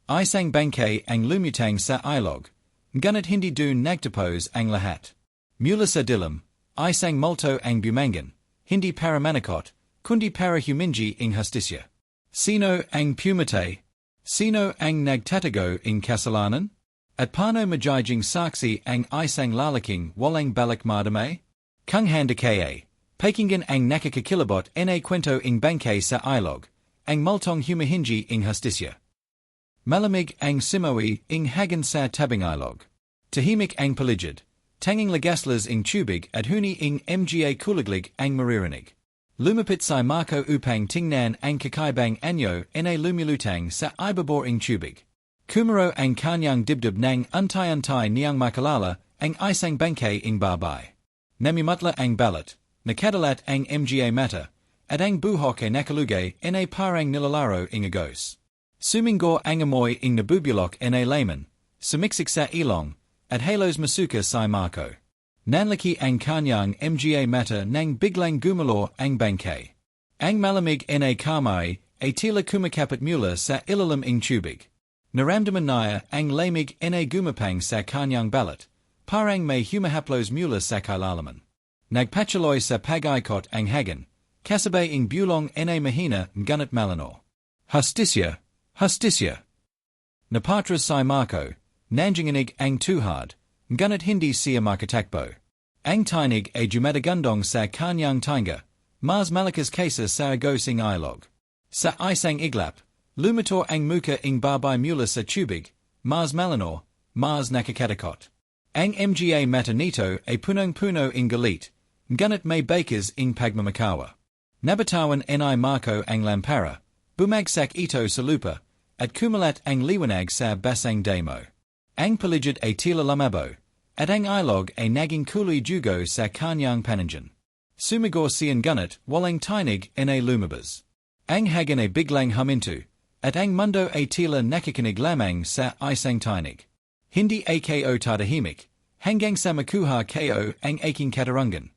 Isang Bangkay ang Lumulutang sa Ilog. Ngunit hindi dun nagtapos ang lahat. Mula sa dilim, isang multo ang bumangon, hindi para manakot, kundi para humingi ng hustisya. Sino ang pumatay? Sino ang nagtatago ng kasalanan? At paano magiging saksi ang isang lalaking walang balak madamay? Kung handa kaya, pakinggan ang nakakakilabot na kwento ng Bangkay sa Ilog, ang Multong Humihingi ng hustisya. Malamig ang simoy ng hangin sa Tabing-Ilog. Tahimik ang paligid, tanging lagaslas ng tubig at huni ng mga kulaglig ang maririnig. Lumapit si Marco upang tingnan ang kakaibang anyo na lumulutang sa ibabor ng tubig. Kumaro ang kanyang dibdib ng antay-antay niyang makalala ang isang bangkay ng Bahay. Namimutla ang balat, nakadalat ang mga mata, at ang buhok ay nakalugay na parang nilalaro ng agos. Sumingo ang amoy ng nabubulok na layman, sumiksik sa ilong, at halos masuka si Marco. Nanlaki ang kanyang mga mata nang biglang gumalo ang bangkay. Ang malamig na kamay ay tila kumakapat mula sa ilalim ng tubig. Naramdaman niya ang lamig na gumapang sa kanyang balat, parang may humahaplos mula sa kailalaman. Nagpatuloy sa pag-ikot ang hangin, kasabay ng bulong na mahina ngunit malinor. Hustisya, hustisya. Napatras si Marco, nanginginig ang tuhad, ngunit hindi siya makatakbo. Ang tinig ay jumadagundong sa kanyang tinga, mas malakas kaysa sa agosing ilog. Sa isang iglap, lumator ang muka ng Bahay mula sa tubig, mas malinor, mas nakakatakot. Ang mga mata nito ay punong-puno ng galit, ngunit may bakas ng pagmamakawa. Nabatawan ni Marco ang lampara, bumagsak ito sa lupa, at kumalat ang liwanag sa basang damo. Ang paligid ay tila lumabo, at ang ilog ay naging kulay dugo sa kanyang paningin. Sumigor siyan gunit walang tinig na lumabas. Ang hangin ay biglang huminto, at ang mundo ay tila nakakinig lamang sa isang tinig. Hindi ako tatahimik, hanggang sa makuha ko ang aking Katarungan.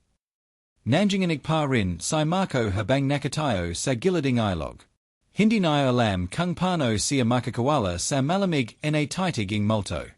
Nanginginig pa rin si Marco habang nakatayo sa gilid ng ilog. Hindi niya alam kung paano siya makakawala sa malamig na titig ng multo.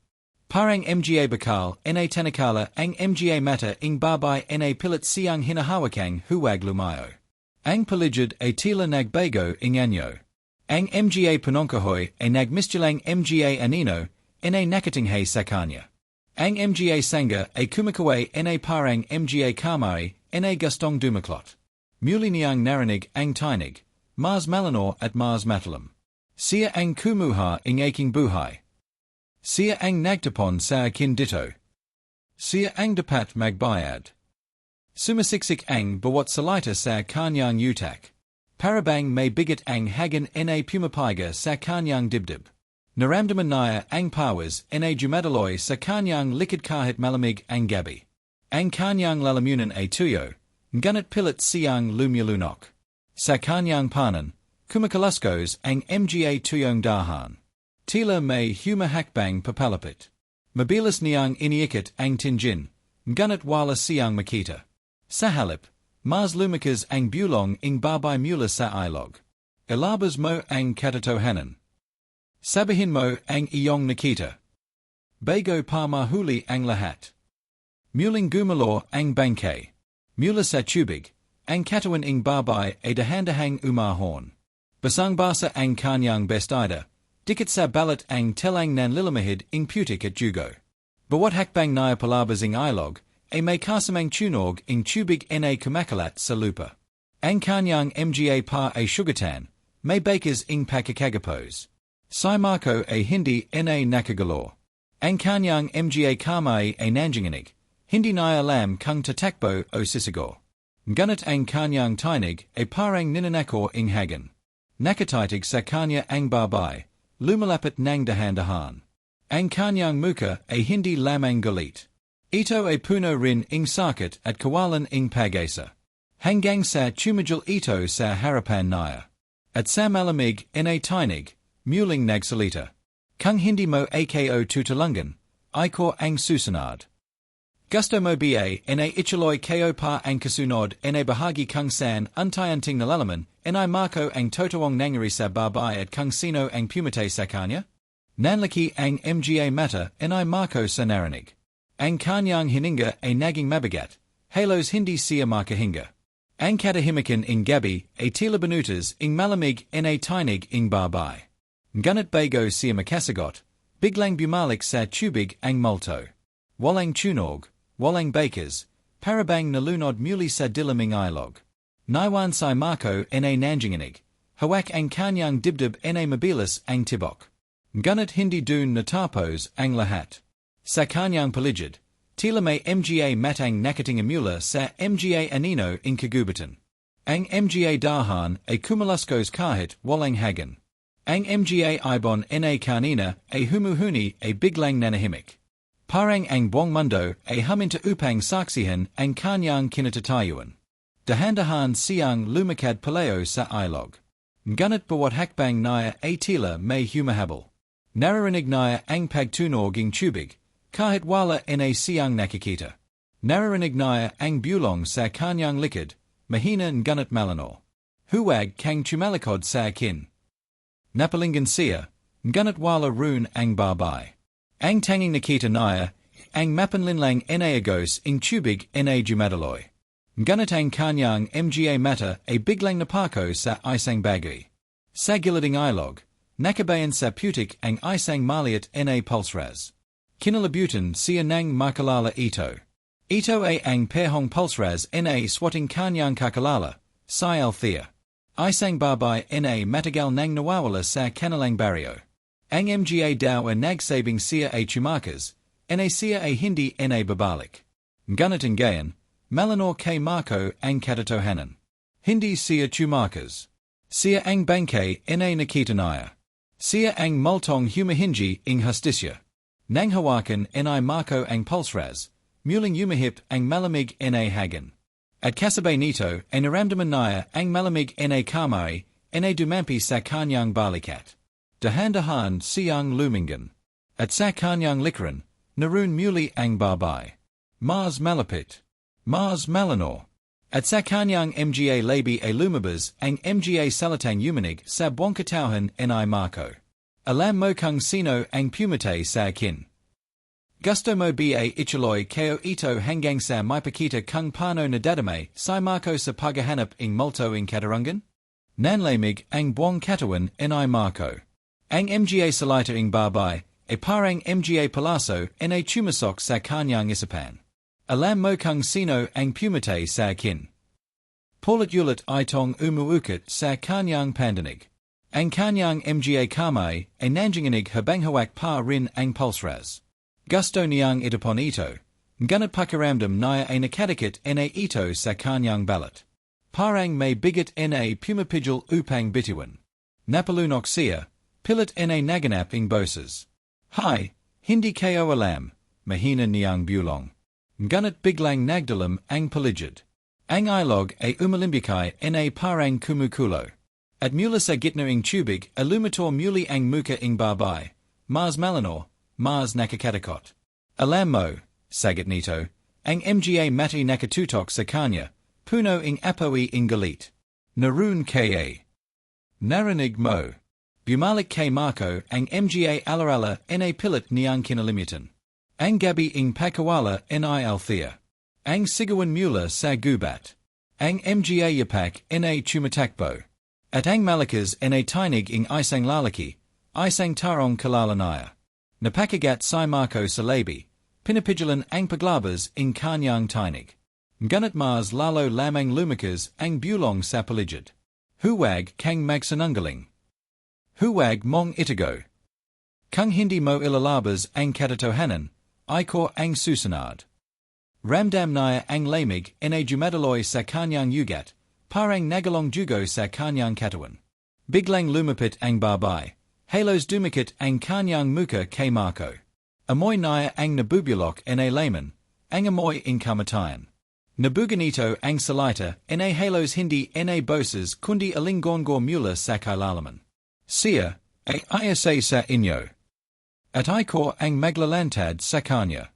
Parang mga bakal na tanakala ang mga mata ng Bahay na pilit siyang hinahawakang huwag lumayo. Ang paligid ay tila nagbago ng anyo. Ang mga panongkahoy ay nagmistulang mga anino na nakatinghay sa kanya. Ang mga sanga ay kumakaway na parang mga kamay na gustong dumaklot. Muli niyang narinig ang tinig, mas malinor at mas matalim. Siya ang kumuha ng aking buhay. Siya ang nagtapon sa akin dito. Siya ang dapat magbayad. Sumasiksik ang bawat salita sa kanyang utak. Parabang may bigat ang hangin na pumapaiga sa kanyang dibdib. Naramdaman niya ang powers na jumadaloy sa kanyang likid kahit malamig ang gabi. Ang kanyang lalamunan ay tuyo, ngunit pilit siyang lumulunok. Sa kanyang panan, kumakaluskos ang mga tuyong dahan. Tila may humahakbang papalapit. Mabilis niyang iniikot ang tinjin, ngunit wala siyang makita. Sa halip, mas lumakas ang bulong ng Bahay mula sa ilog. Ilabas mo ang katatakutan. Sabihin mo ang iyong nakita. Bago pa mahuli ang lahat. Muling gumalo ang bangkay. Mula sa tubig, ang katawan ng Bahay ay dahan-dahang umahon. Basang-basa ang kanyang bestida. Dikit sa balat ang telang nanlilamahid ng putik at jugo. Bawat hakbang niya palabas ng ilog ay may kasamang tunog ng tubig na kumakalat sa lupa. Ang kanyang mga pa ay sugatan, may bakas ng pakikagapos. Si Marco ay hindi na nakagalo. Ang kanyang mga kamay ay nanginginig, hindi niya alam kung tatakbo o sisigo. Ngunit ang kanyang tinig ay parang ninanako ng hangin. Nakatitig sa kanya ang Bahay. Lumalapit ng dahan-dahan. Ang kanyang muka ay hindi lamang galit. Ito ay puno rin ng sakit at kawalan ng pag-asa. Hanggang sa tumigil ito sa harapan niya. At sa malamig na tinig, muling nagsalita. Kung hindi mo ako tutulungan, iko ang susunod. Gusto mo ba na ituloy ko pa ang kasunod na bahagi kung saan untayanting nalalaman na Marco ang totoong nangyari sa Bahay at kung sino ang pumatay sa kanya? Nanlaki ang mga mata ni Marco sa narinig. Ang kanyang hininga ay naging mabigat, halos hindi siya makahinga. Ang Katahimikan ing gabi ay tila banutas ing malamig na tinig ing Bahay. Ngunit bago siya makasagot, biglang bumalik sa tubig ang multo. Walang tunog, walang bakers, parabang nalunod muli sa dilim ing ilog. Naiwan si Marco na nanginginig, hawak ang kanyang dibdib na mabilis ang tibok. Ngunit hindi dun natapos ang lahat. Sa kanyang paligid, tila may mga matang nakatingamula sa mga anino ing kagubatan. Ang mga dahan ay kumalaskos kahit walang hagan. Ang mga ibon na kanina ay humuhuni ay biglang nanahimik. Parang ang buong mundo ay huminta upang saksihan ang kanyang kinatatayuan. Dahan-dahan siyang lumakad paleo sa ilog. Ngunit bawat hakbang niya ay tila may humahabol. Naririnig niya ang pagtunog ing tubig, kahit wala na siyang nakikita. Naririnig niya ang bulong sa kanyang likod, mahina ngunit malinor. Huwag kang tumalikod sa akin. Napilinggan siya, ngunit wala rune ang Bahay. Ang tanging nakita niya, ang mapanlinlang na agos ing tubig na jumadaloy. Ngunit ang kanyang mga mata ay biglang napako sa isang bagay. Sa giliding ilog, nakabayan sa putik ang isang maliit na pulsras. Kinalabutan siya nang makalala ito. Ito ay ang pehong pulsras na swatting kanyang kakalala, si Althea. Isang Bahay na matagal nang nawawala sa kanilang baryo. Ang mga daw ay nagsabing siya ay tumakas, na siya ay hindi na babalik. Ngunit ang gayon, malinor kay Marco ang katatohanan. Hindi siya tumakas. Siya ang Bangkay na nakita niya. Siya ang Multong Humihingi ing Hustisya. Nang hawakan na Marco ang pulsras, muling umahip ang malamig na hagan. At kasabay nito ay naramdaman niya ang malamig na kamay na dumampi sa kanyang balikat. Dahan-dahan siyang lumingan. At sa kanyang likuran, naroon muli ang Bahay. Mas malapit. Mas malinor. At sa kanyang mga labi ay lumabas ang mga salatang yumanig sa buong katawan ni Marco. Alam mo kung sino ang pumatay sa akin. Gusto mo ba ituloy kayo ito hanggang sa maipakita kung paano nadadamay si Marco sa paghahanap ing multo ing Katarungan? Nanlamig ang buong katawan ni Marco. Ang mga salita ing Bahay ay parang mga palaso na tumasok sa kanyang isipan. Alam mo kung sino ang pumatay sa akin. Paulit-ulit itong umuukit sa kanyang pandinig. Ang kanyang mga kamay ay nanginginig habang hawak pa rin ang pulsras. Gusto niyang itapon ito, ngunit pakiramdam niya ay nakadikit na ito sa kanyang balat. Parang may bigat na pumapidil upang bitiwan. Napalunok siya, pilit na naganap ing boses. Hi, hindi kayo alam, mahina niyang bulong. Ngunit biglang nagdalam ang paligid. Ang ilog ay umalimbikay na parang kumukulo. At mula sa gitna ing tubig alumator muli ang muka ing Bahay, mas malinor, mas nakakatakot. Alam mo, sagot nito, ang mga mati nakatutok sa kanya, puno ing apoy ing galit. Naroon kaya. Narinig mo. Bumalik kay Marco ang mga Alaala na pilit niyang kinalimutan. Ang gabi ing pakawala ni Althea. Ang sigawan mula sa gubat. Ang mga yapak na tumatakbo. At ang malakas na tinig ing isang lalaki, isang tarong kalalanaya. Napakagat si Marco sa labi, pinapigilan ang paglabas ing kanyang tinig. Ngunit mas lalo lamang lumakas ang bulong sa paligid. Huwag kang magsanungaling. Huwag mong itago. Kung hindi mo ilalabas ang katatohanan, iko ang susunod. Ramdam niya ang lamig na jumadaloy sa kanyang ugat, parang nagalong dugo sa kanyang katawan. Biglang lumapit ang Bahay, halos dumakit ang kanyang muka kay Marco. Amoy niya ang nabubulok na layman, ang amoy ing kamatayan. Nabuganito ang salita na halos hindi na boses kundi alingongor mula sa kailalaman. Siya ay isa sa inyo. At iko ang maglalantad sa kanya.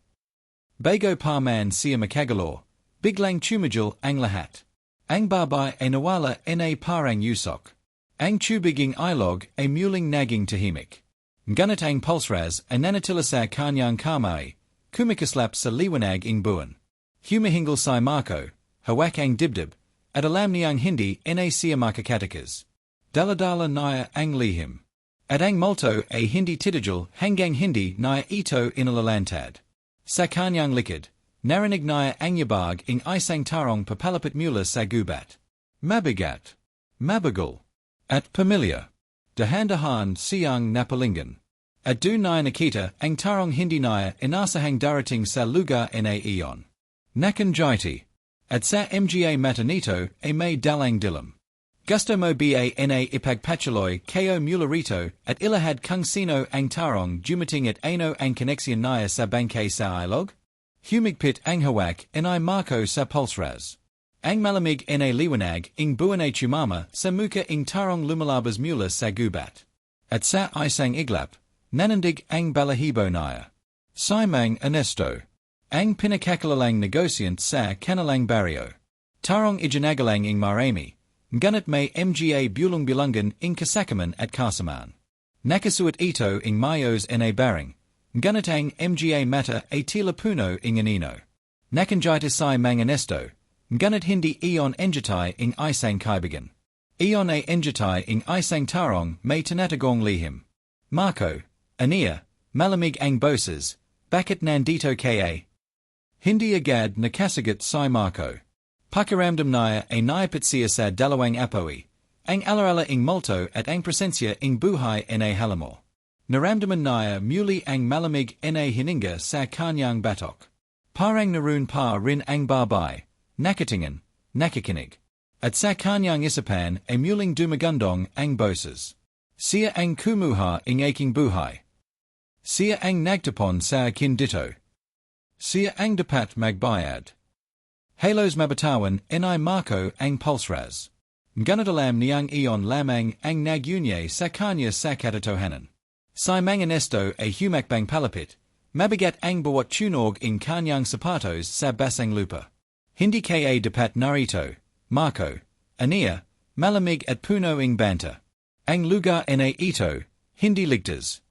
Bago pa man siya makagalor, biglang tumigil ang lahat. Ang Bahay ay nawala na parang usok. Ang tubiging ilog ay muling naging tahimik. Ngunit ang pulsras ay nanatila sa kanyang kamay, kumikaslap sa liwanag ng buwan. Humihingal si Marco, hawak ang dibdib, at alam niyang hindi na siya makakatakas. Daladala niya ang lihim. At ang multo ay hindi titigil hanggang hindi niya ito inalalantad. Sa kanyang likid, narinig niya ang yabag ng isang tarong papalapit mula sa gubat. Mabigat, mabagal, at pamilya. Dahan-dahan siyang napalingan. At doon niya nakita ang tarong hindi niya inasahang darating sa lugar na iyon. Nakanjiti. At sa mga mata nito ay may dalang dilim. Gusto mo ba na ipagpatuloy kayo mula rito at ilahad kung sino ang tarong dumating at ano ang koneksyon niya sa Bangkay sa ilog? Humigpit ang hawak ay Marco sa pulsras. Ang malamig na liwanag ng buwan ay tumama sa muka ng tarong lumalabas mula sa gubat. At sa isang iglap, nanandig ang balahibo niya. Si Mang Ernesto. Ang pinakakalalang negosyant sa kanilang baryo. Tarong ijanagalang ng marami. Ngunit may mga bulong-bilungan ng kasakaman at kasamaan. Nakasuot ito ng mayos na baring. Ngunit ang mga mata ay tila puno ng anino. Nakanjita si Mang Ernesto. Ngunit hindi iyon enjatay ng isang kaibigan. Iyon ay enjatay ng isang tarong may tinatagong lihim. Marco, aniya, malamig ang boses, bakit nandito kaya? Hindi agad nakasagot si Marco. Pakiramdam niya ay naipit siya sa dalawang apoy, ang alaala ng multo at ang presensya ng buhay na halamo. Naramdaman niya muli ang malamig na hininga sa kanyang batok. Parang naroon pa rin ang babay, nakatingin, nakakinig. At sa kanyang isipan ay muling dumagandong ang boses. Siya ang kumuha ng aking buhay. Siya ang nagtapon sa akin dito. Siya ang dapat magbayad. Halos mabatawan ni Marco ang pulsras. Ngunit alam niyang iyon lamang ang nagyunye sa kanya sa katatohanan. Si Mang Ernesto ay humakbang palapit, mabigat ang bawat tunog ng kanyang sapatos sa basang lupa. Hindi kaya dapat narito, Marco, aniya, malamig at puno ng banta. Ang lugar na ito, hindi ligtas.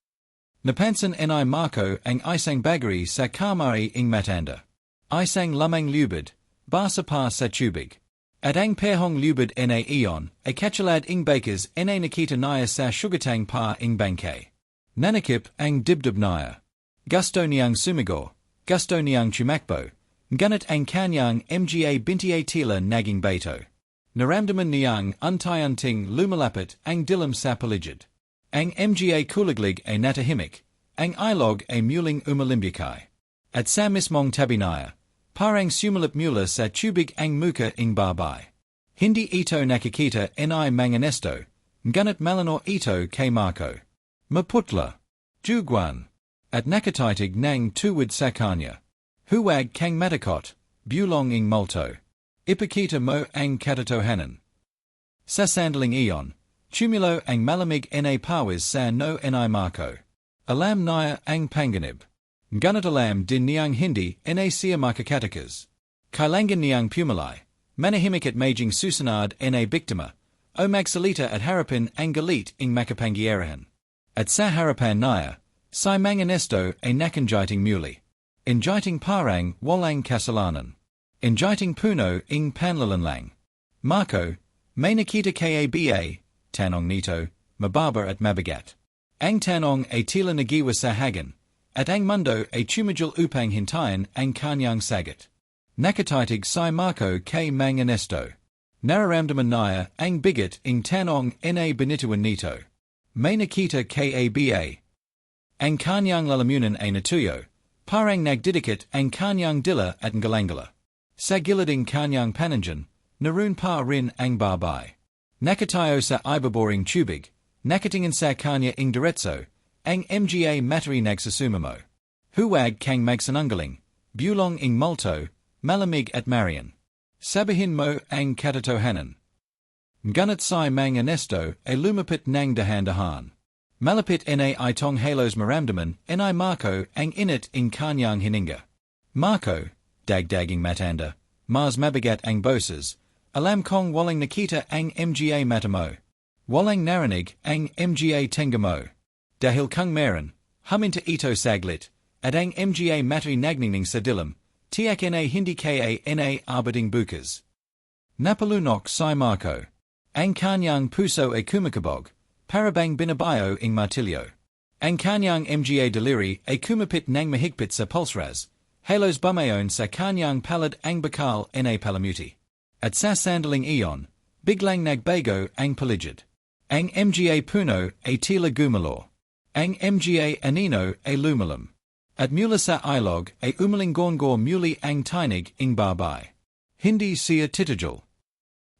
Napansin ni Marco ang isang bagay sa kamari ng matanda. Isang lamang lubid, basa pa sa tubig. At ang pehong lubid na iyon ay katulad ng bakers na nakita niya sa sugatang pa ng Bangkay. Nanakip ang dibdib niya. Gusto niyang sumigaw, gusto niyang tumakbo, ngunit ang kanyang mga binti tila naging baito. Naramdaman niyang unti-unting lumalapit ang dilim sa paligid. Ang mga kulaglig ay natahimik, ang ilog ay muling umalimbikay. At sa mismong tabi niya, parang sumalip mula sa tubig ang muka ng babay. Hindi ito nakikita ni Mang Ernesto, ngunit malino ito kay Marco. Maputla, jugwan, at nakatitig ng tuwid sa kanya. Huwag kang matakot, bulong ng multo. Ipakita mo ang katatohanan. Sa sandaling iyon, tumilo ang malamig na pawis sa no ni Marco. Alam niya ang panganib. Ngunit alam din niyang hindi na siya makakatakas. Kailangan niyang pumalay, manahimik at maging susunod na biktima, o magsalita at harapin ang galit ng makapangyarihan. At sa harapan niya, si Mang Ernesto ay nakanjiting muli. Injiting parang walang kasalanan. Injiting puno ng panlalanlang. Marco, may nakita kaba, tanong nito, mababa at mabigat. Ang tanong ay tila nagiwa sa hagan, at ang mundo ay tumigil upang hintayin ang kanyang sagot. Nakatitig si Marco kay Mang Ernesto. Nararamdaman niya ang bigat ng tanong na binituan nito. May nakita kaba. Ang kanyang lalamunan ay natuyo, parang nagdidikit ang kanyang dila at ngalangala. Sa gilid ng kanyang pananjan, naroon pa rin ang babay. Nakatayo sa ibaboring tubig, nakatingin sa kanya ng diretso, ang mga matari nagsasumamo. Huwag kang magsanungaling, bulong ng multo, malamig at marian. Sabihin mo ang katatohanan. Ngunit si Mang Ernesto ay lumapit ng dahan-dahan. Malapit na itong halos maramdaman ni Marco ang init ng kanyang hininga. Marco, dagdaging matanda, mas mabigat ang boses, alam kong walang nakita ang mga mata mo. Walang narinig ang mga tenga mo. dahil kung meron, huminta ito saglit, at ang mga matri nagningning sa dilim, tiyak na hindi ka na abading bukas. Napalunok si Marco. Ang kanyang puso ay kumakabog, parabang binabayo ing martilyo. Ang kanyang mga daliri ay kumapit ng mahigpit sa pulsras, halos bumayon sa kanyang palad ang bakal na palamuti. At sa sandaling iyon, biglang nagbago ang paligid. Ang mga puno ay tila gumalaw. Ang mga anino ay lumalim. At mula sa ilog ay umalinggonggo muli ang tinig ing Bahay. Hindi siya titigil.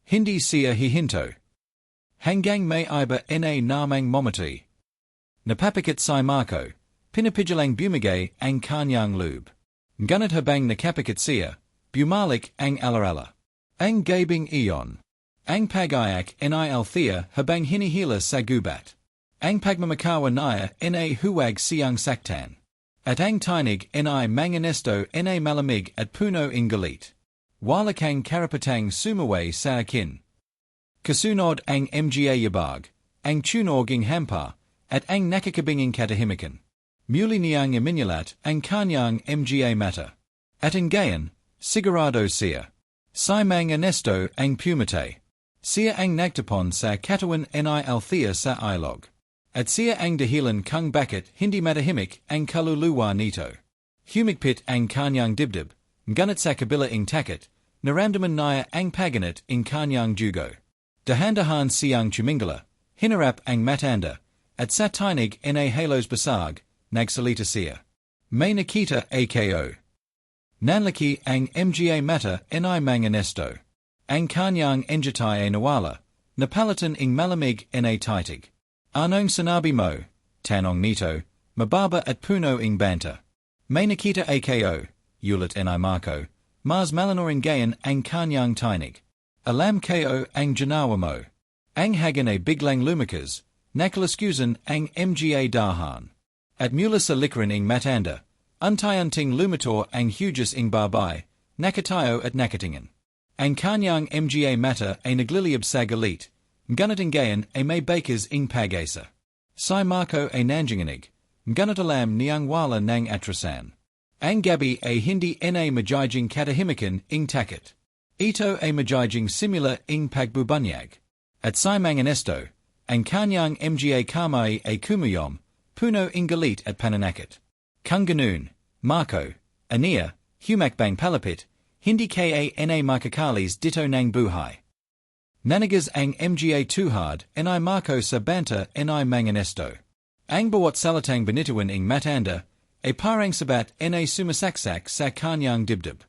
Hindi siya hihinto. Hanggang may iba na namang momenti. Napapakit si Marco, pinapigilang bumigay ang kanyang loob. Ngunit habang nakapakit siya, bumalik ang alaala. Ang gabing iyon. Ang pag-ayak na althea habang hinihila sa gubat. Ang pagmamakawa niya na huwag siyang saktan. At ang tinig na Mang Ernesto na malamig at puno ing galit. Wala kang karapatang sumaway sa akin. Kasunod ang mga yabag, ang tunog ing hampa, at ang nakakabinging Katahimikan. Muli niyang iminulat ang kanyang mga mata. At ang gayon, sigurado siya. Si Mang Ernesto ang pumatay. Siya ang nagtapon sa katawan na althea sa ilog. At siya ang dahilan kung bakit hindi matahimik ang kaluluwa nito. Humigpit ang kanyang dibdib, ngunit sa kabila ing takot, naramdaman niya ang paganit ing kanyang dugo. Dahan-dahan siyang tumingala, hinarap ang matanda, at sa tinig na halos basag, nagsalita siya. May nakita ako. Nanlaki ang mga mata na Mang Ernesto. Ang kanyang enjatay ay nawala, napalitan ing malamig na titig. Anong sinabi mo, tanong nito, mababa at puno ing banta. May nakita ako, ulit na Marco, mas malanorin gayon ang kanyang tinig. Alam ko ang ginawa mo. Ang hagan ay biglang lumakas, nakalaskusan ang mga dahan. At mula sa likuran ing matanda, untayanting lumator ang hugis ing Bahay, nakatayo at nakatingin. Ang kanyang mga mata ay nagliliyab sa galit, ngunit ang gayon ay may bakas ing pag-asa. Si Marco ay nanginginig, ngunit alam niyang wala ng atrasan. Ang gabi ay hindi na magiging Katahimikan ing Takot. Ito ay magiging simula ing pagbubunyag. At si Mang Ernesto, ang kanyang mga kamay ay kumuyom, puno ing galit at pananakit. Kung ganun, Marco, aniya, humakbang palapit, hindi ka na makakalis dito ng buhay. Nanagas ang mga tuhad na Marco sa banta na Mang Ernesto. Ang bawat salatang binitawan ing matanda, ay parang sabat na sumasaksak sa kanyang dibdib.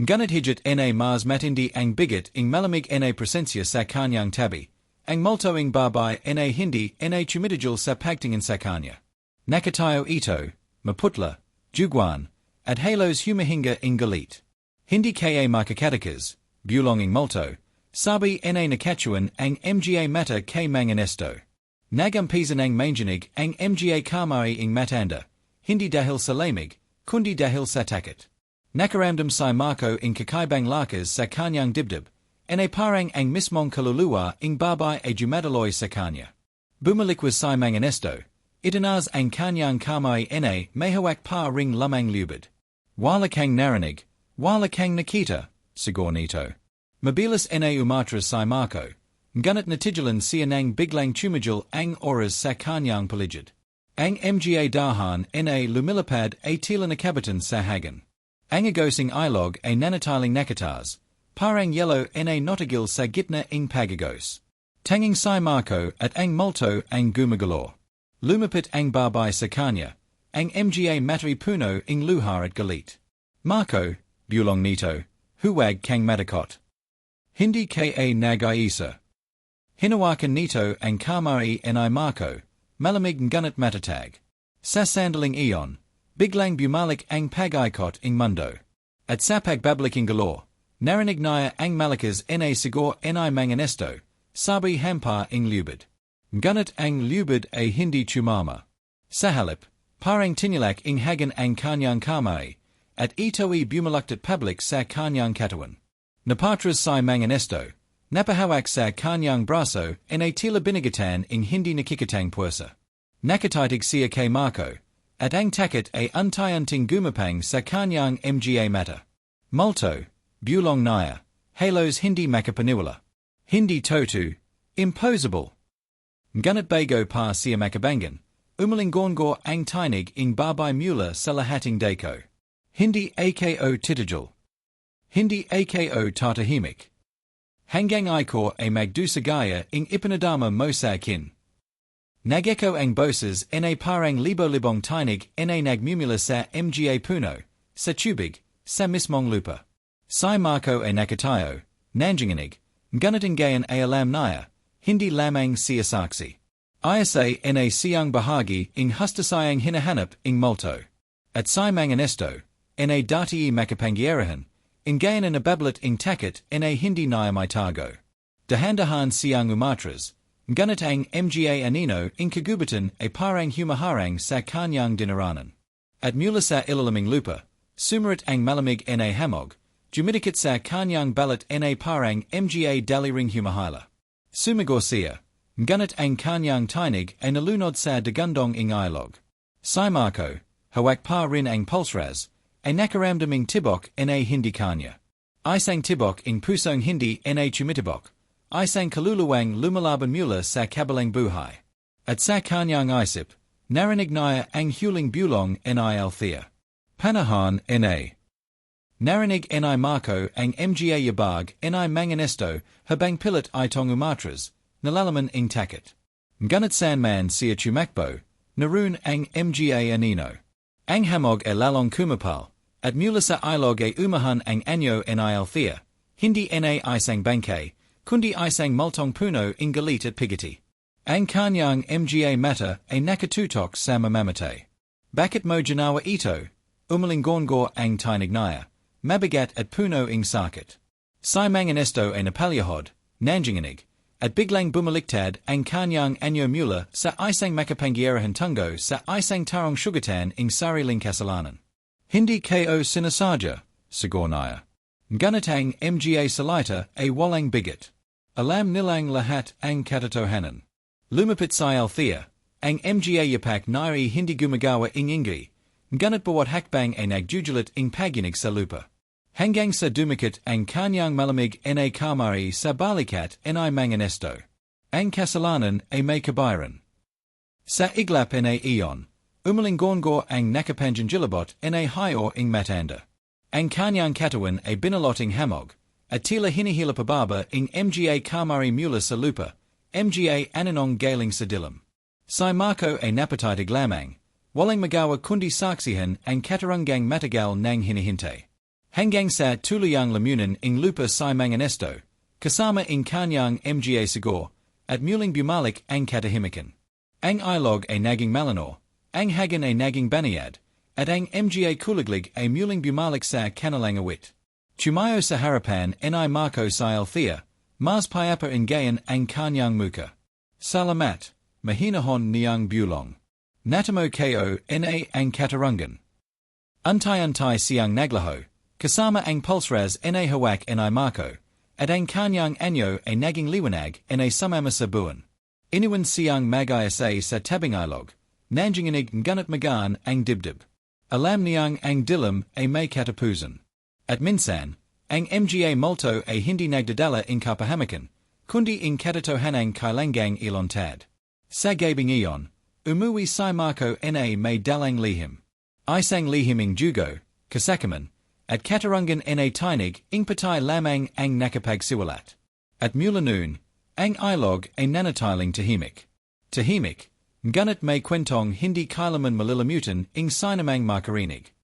Ngunit higit na mas matindi ang bigat ing malamig na presensya sa kanyang tabi, ang multo ing Bahay na hindi na tumitigil sa pagtingin sa kanya. Nakatayo ito, maputla, juguan, at halos humihinga ing galit. Hindi ka makakatakas, bulong ing multo, sabi na nakatuan ang mga mata kay Mang Ernesto. Nagampisan ang manginig ang mga kamay ing matanda, hindi dahil sa lamig, kundi dahil sa takot. Nakaramdam si Marco ing kakaibang lakas sa kanyang dibdib, na parang ang mismong kaluluwa ing Bahay ay jumadaloy sa kanya. Bumalikwas si Mang Ernesto, itanas ang kanyang kamay na may hawak pa ring lamang lubid. Wala kang narinig, wala kang nakita, siguro nito. Mabilis na umatras si Marco, ngunit natigilan siya ng biglang tumigil ang oras sa kanyang paligid. Ang mga dahan na lumilipad ay tila nakabatan sa hagan. Ang agosing ilog ay nanataling nakatas, parang yellow na notagil sa gitna ing pagagos. Tanging si Marco at ang multo ang gumagalo. Lumapit ang Bahay sa kanya, ang mga matri puno ing luhar at galit. Marco, bulong nito, huwag kang matakot. Hindi ka nag-iisa. Hinawakan nito ang kamay na Marco, malamig ngunit matatag. Sa sandaling iyon, biglang bumalik ang pag-ikot ing mundo. At sa pagbabalik ing galore, narinig niya ang malakas na siguro na Mang Ernesto, sabi hampa ing lubid. Ngunit ang lubid ay hindi tumama. Sa halip, parang tinilak ing hagan ang kanyang kamay, at ito'y bumalaktat public sa kanyang katawan. Napatras si Mang Ernesto, napahawak sa kanyang braso na tila binigatan ing hindi nakikitang puwersa. nakakatindig k Marco, at ang takot ay untayanting gumapang sa kanyang mga mata. Multo, bulong naya, halos hindi makapaniwala. Hindi totu, imposable. Ngunit bago pa siya makabangan, umalinggongo ang tinig ing babay mula sa lahating dako. Hindi ako titigil. Hindi ako tatahimik. Hanggang iko ay magdusagaya ing ipinadama mo sa akin. Nageko ang boses na parang libo-libong tinig na nagmumula sa mga puno, sa tubig, sa mismong lupa. Si Marco ay nakatayo, nanginginig, ngunit ngayon ay alam niya, hindi lamang siya saksi. Isa na siyang bahagi ing hustisyang hinahanap ing multo. At si Mang Ernesto, na dati makapangyarihan, ngayon na nababalat ing takot na hindi niya maitago. Dahan-dahan siyang umatras, ngunit ang mga anino ing kagubatan ay parang humaharang sa kanyang dinaranan. At mula sa ilaliming lupa, sumarit ang malamig na hamog, jumidikit sa kanyang balat na parang mga daliring humahala. Sumagot siya, ngunit ang kanyang tinig ay nalunod sa dagandong ing ilog. Si Marco, hawak pa rin ang pulsras, ay nakaramdaming tibok na hindi kanya. Isang tibok ing pusong hindi na tumitibok. Isang kaluluwang lumalaban mula sa kabilang buhay. At sa kanyang isip, narinig niya ang huling bulong na althea. Panahon na. Narinig na Marco ang mga yabag na Mang Ernesto habang pilit itong umatras, nalalaman ing takot. Ngunit man siya tumakbo, naroon ang mga anino. Ang hamog ay lalong kumapal, at mula sa ilog ay umahan ang anyo na althea, hindi na isang Bangkay, kundi isang multong puno ing galit at pigiti. Ang kanyang mga mata ay nakatutok sa mamamatay. Bakit mo ginawa ito? Umalinggongo ang tinig niya, mabigat at puno ing sakit. Si Mang Ernesto ay napalyahod, nanginginig, at biglang bumaliktad ang kanyang anyo mula sa isang makapangyarihan tungo sa isang tarong sugatan ing sariling kasalanan. Hindi ko sinasadya, siguro niya. Ngunit ang mga salita ay walang bigat. Alam nilang lahat ang katatohanan. Lumapit si althea, ang mga yapak nari hindi gumagawa ing ingay, ngunit bawat hakbang ay nagjujulit ing paginig sa lupa. Hanggang sa dumikit ang kanyang malamig na kamari sa balikat na Mang Ernesto. Ang kasalanan ay may kabayaran. Sa iglap na iyon, umalinggongo ang nakapanjangilabot na hayo ing matanda. Ang kanyang katawan ay binaloting hamog, at tila hinihila pababa ing mga kamari mula sa lupa, mga aninong galing sa dilim. Si Marco ay napatitig lamang, walang magawa kundi saksihan ang Katarungang matagal nang hinihintay. Hanggang sa tuluyang lamunan ing lupa si Mang Ernesto, kasama ing kanyang mga sigor, at muling bumalik ang Katahimikan. Ang ilog ay naging malanor, ang hagan ay naging banayad, at ang mga kulaglig ay muling bumalik sa kanilang awit. Tumayo sa harapan na Marco sa althea, mas payapa ngayon ang kanyang muka. Salamat, mahinahon niyang bulong. Natamo ko na ang Katarungan. Antay-antay siyang naglaho, kasama ang pulsras na hawak na Marco, at ang kanyang anyo ay naging liwanag na sumama sa buwan. Inuwan siyang mag-isa sa Tabing-Ilog, nanginginig ngunit magaan ang dibdib. Alam niyang ang dilim ay may katapusan. At minsan, ang mga multo ay hindi nagdadala ing Katahimikan, kundi ing katatohanang kailangang ilontad. Sa gabing iyon, umuwi si Marco na may dalang lihim. Isang lihim ing jugo, kasakaman, at Katarungan na tinig ing patay lamang ang nakapagsiwalat. At mula noon, ang ilog ay nanatiling tahimik. Tahimik, ngunit may kwentong hindi kailanman malilimutan ing sinamang makarinig.